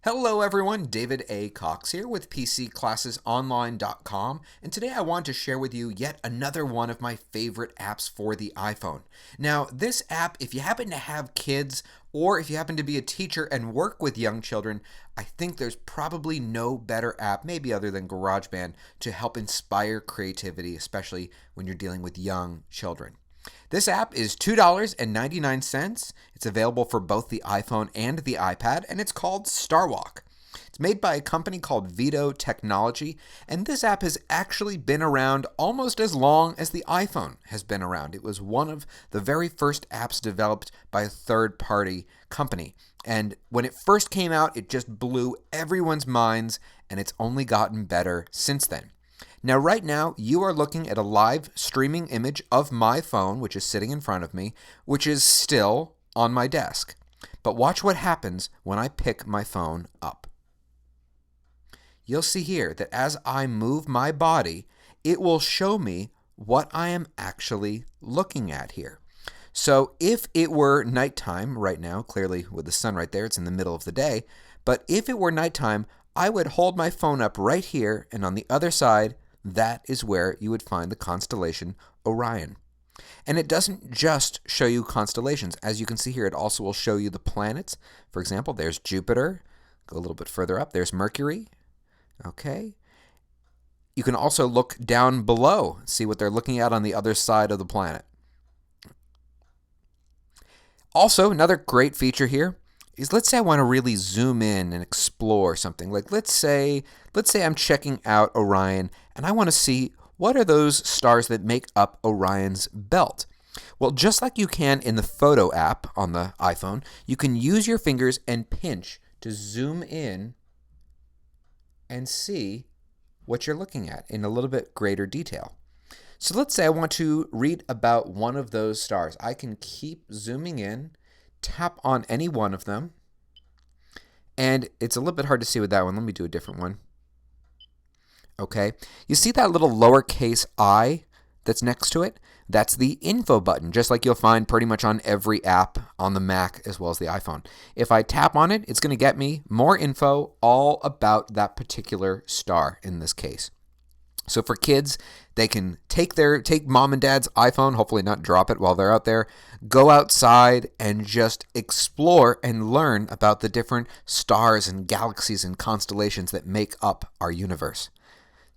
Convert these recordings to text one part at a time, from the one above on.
Hello everyone, David A. Cox here with PCClassesOnline.com, and today I want to share with you yet another one of my favorite apps for the iPhone. Now, this app, if you happen to have kids or if you happen to be a teacher and work with young children, I think there's probably no better app, maybe other than GarageBand, to help inspire creativity, especially when you're dealing with young children. This app is $2.99. It's available for both the iPhone and the iPad, and it's called Starwalk. It's made by a company called Veto Technology, and this app has actually been around almost as long as the iPhone has been around. It was one of the very first apps developed by a third-party company. And when it first came out, it just blew everyone's minds, and it's only gotten better since then. Now, right now, you are looking at a live streaming image of my phone, which is sitting in front of me, which is still on my desk. But watch what happens when I pick my phone up. You'll see here that as I move my body, it will show me what I am actually looking at here. So if it were nighttime right now, clearly with the sun right there, it's in the middle of the day, but if it were nighttime, I would hold my phone up right here, and on the other side, that is where you would find the constellation Orion. And it doesn't just show you constellations. As you can see here, it also will show you the planets. For example, there's Jupiter. Go a little bit further up. There's Mercury. Okay. You can also look down below, see what they're looking at on the other side of the planet. Also, another great feature here is, let's say I want to really zoom in and explore something. Like let's say I'm checking out Orion and I want to see what are those stars that make up Orion's belt. Well, just like you can in the photo app on the iPhone, you can use your fingers and pinch to zoom in and see what you're looking at in a little bit greater detail. So let's say I want to read about one of those stars. I can keep zooming in, tap on any one of them, and it's a little bit hard to see with that one. Let me do a different one. Okay, you see that little lowercase I that's next to it? That's the info button, just like you'll find pretty much on every app on the Mac as well as the iPhone. If I tap on it, it's going to get me more info all about that particular star in this case. So for kids, they can take mom and dad's iPhone, hopefully not drop it while they're out there, go outside and just explore and learn about the different stars and galaxies and constellations that make up our universe.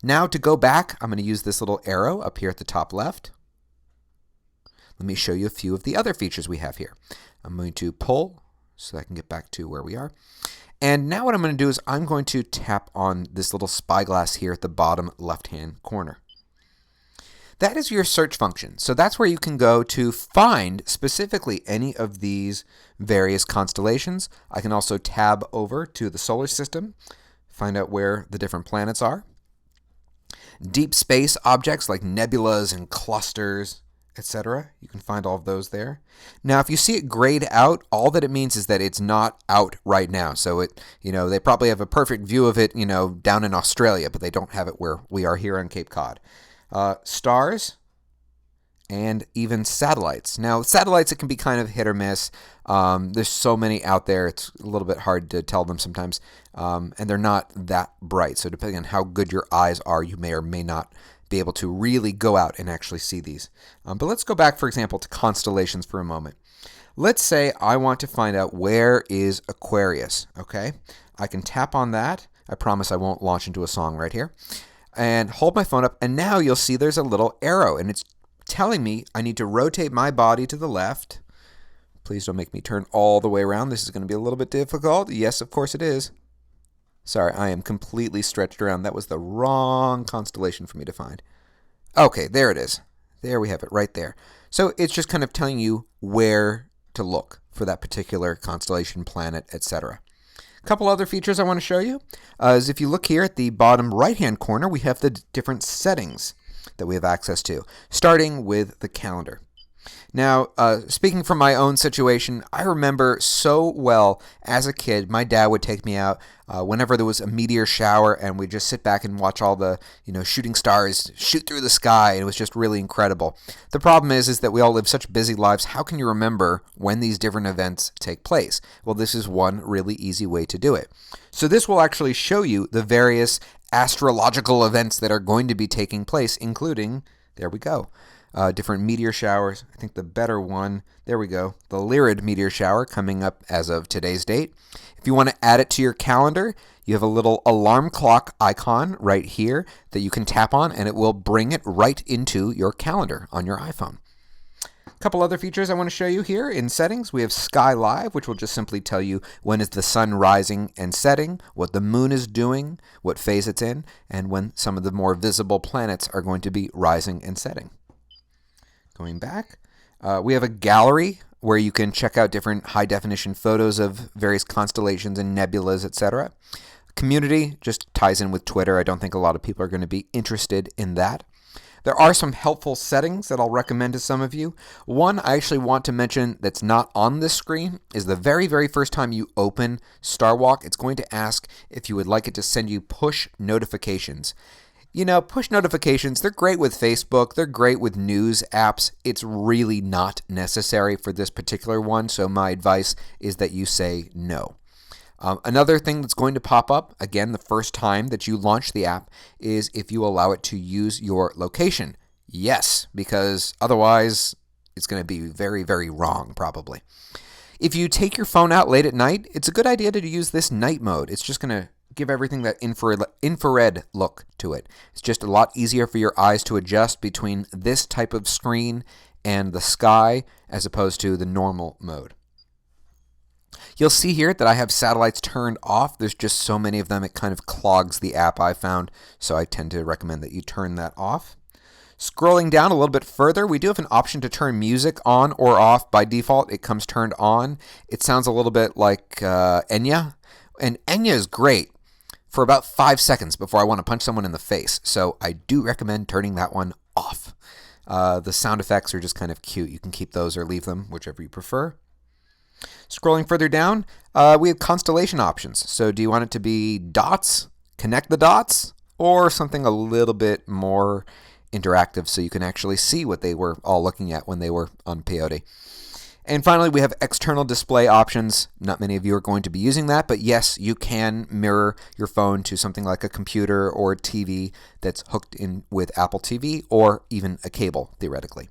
Now to go back, I'm going to use this little arrow up here at the top left. Let me show you a few of the other features we have here. I'm going to pull so I can get back to where we are. And now what I'm going to do is I'm going to tap on this little spyglass here at the bottom left-hand corner. That is your search function. So that's where you can go to find specifically any of these various constellations. I can also tab over to the solar system, find out where the different planets are. Deep space objects like nebulas and clusters, etc. You can find all of those there. Now, if you see it grayed out, all that it means is that it's not out right now. So they probably have a perfect view of it, down in Australia, but they don't have it where we are here on Cape Cod. Stars and even satellites. Now, satellites, it can be kind of hit or miss. There's so many out there, it's a little bit hard to tell them sometimes, and they're not that bright. So depending on how good your eyes are, you may or may not be able to really go out and actually see these. But let's go back, for example, to constellations for a moment. Let's say I want to find out where is Aquarius, okay? I can tap on that. I promise I won't launch into a song right here. And hold my phone up, and now you'll see there's a little arrow, and it's telling me I need to rotate my body to the left. Please don't make me turn all the way around. This is going to be a little bit difficult. Yes, of course it is. Sorry, I am completely stretched around. That was the wrong constellation for me to find. Okay, there it is. There we have it right there. So it's just kind of telling you where to look for that particular constellation, planet, etc. A couple other features I want to show you is if you look here at the bottom right-hand corner, we have the different settings that we have access to, starting with the calendar. Now, speaking from my own situation, I remember so well as a kid, my dad would take me out whenever there was a meteor shower, and we'd just sit back and watch all the shooting stars shoot through the sky. It was just really incredible. The problem is that we all live such busy lives. How can you remember when these different events take place? Well, this is one really easy way to do it. So this will actually show you the various astrological events that are going to be taking place, including, there we go, different meteor showers. I think the better one, there we go, the Lyrid meteor shower coming up as of today's date. If you want to add it to your calendar, you have a little alarm clock icon right here that you can tap on, and it will bring it right into your calendar on your iPhone. A couple other features I want to show you here in settings. We have Sky Live, which will just simply tell you when is the sun rising and setting, what the moon is doing, what phase it's in, and when some of the more visible planets are going to be rising and setting. Going back, we have a gallery where you can check out different high-definition photos of various constellations and nebulas, etc. Community just ties in with Twitter. I don't think a lot of people are going to be interested in that. There are some helpful settings that I'll recommend to some of you. One I actually want to mention that's not on this screen is the very, very first time you open Starwalk, it's going to ask if you would like it to send you push notifications. Push notifications, they're great with Facebook, they're great with news apps. It's really not necessary for this particular one, so my advice is that you say no. Another thing that's going to pop up, again, the first time that you launch the app, is if you allow it to use your location. Yes, because otherwise it's going to be very, very wrong, probably. If you take your phone out late at night, it's a good idea to use this night mode. It's just going to give everything that infrared look to it. It's just a lot easier for your eyes to adjust between this type of screen and the sky as opposed to the normal mode. You'll see here that I have satellites turned off. There's just so many of them, it kind of clogs the app, I found, so I tend to recommend that you turn that off. Scrolling down a little bit further, we do have an option to turn music on or off. By default, it comes turned on. It sounds a little bit like Enya, and Enya is great for about 5 seconds before I want to punch someone in the face, so I do recommend turning that one off. The sound effects are just kind of cute. You can keep those or leave them, whichever you prefer. Scrolling further down, we have constellation options. So do you want it to be dots, connect the dots, or something a little bit more interactive so you can actually see what they were all looking at when they were on peyote? And finally, we have external display options. Not many of you are going to be using that, but yes, you can mirror your phone to something like a computer or a TV that's hooked in with Apple TV or even a cable, theoretically.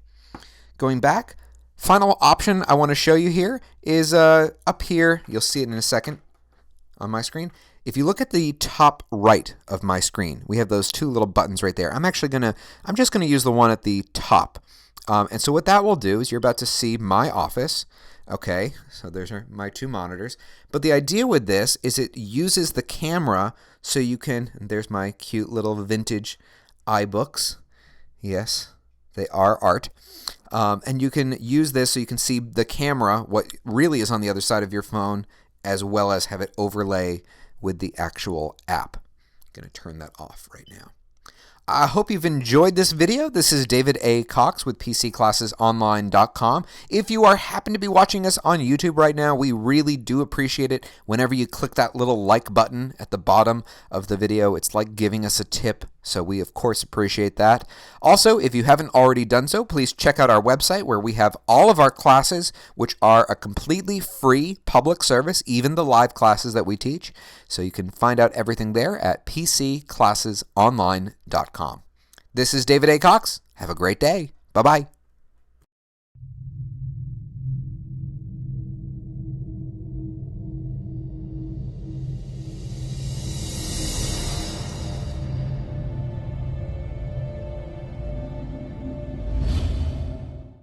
Going back, final option I want to show you here is up here. You'll see it in a second on my screen. If you look at the top right of my screen, we have those two little buttons right there. I'm just going to use the one at the top. And so what that will do is you're about to see my office. Okay, so there's my two monitors. But the idea with this is it uses the camera so you can, and there's my cute little vintage iBooks. Yes, they are art. And you can use this so you can see the camera, what really is on the other side of your phone, as well as have it overlay with the actual app. I'm going to turn that off right now. I hope you've enjoyed this video. This is David A. Cox with PCClassesOnline.com. If you happen to be watching us on YouTube right now, we really do appreciate it whenever you click that little like button at the bottom of the video. It's like giving us a tip, so we of course appreciate that. Also, if you haven't already done so, please check out our website where we have all of our classes, which are a completely free public service, even the live classes that we teach. So you can find out everything there at PCClassesOnline.com. This is David A. Cox. Have a great day. Bye-bye.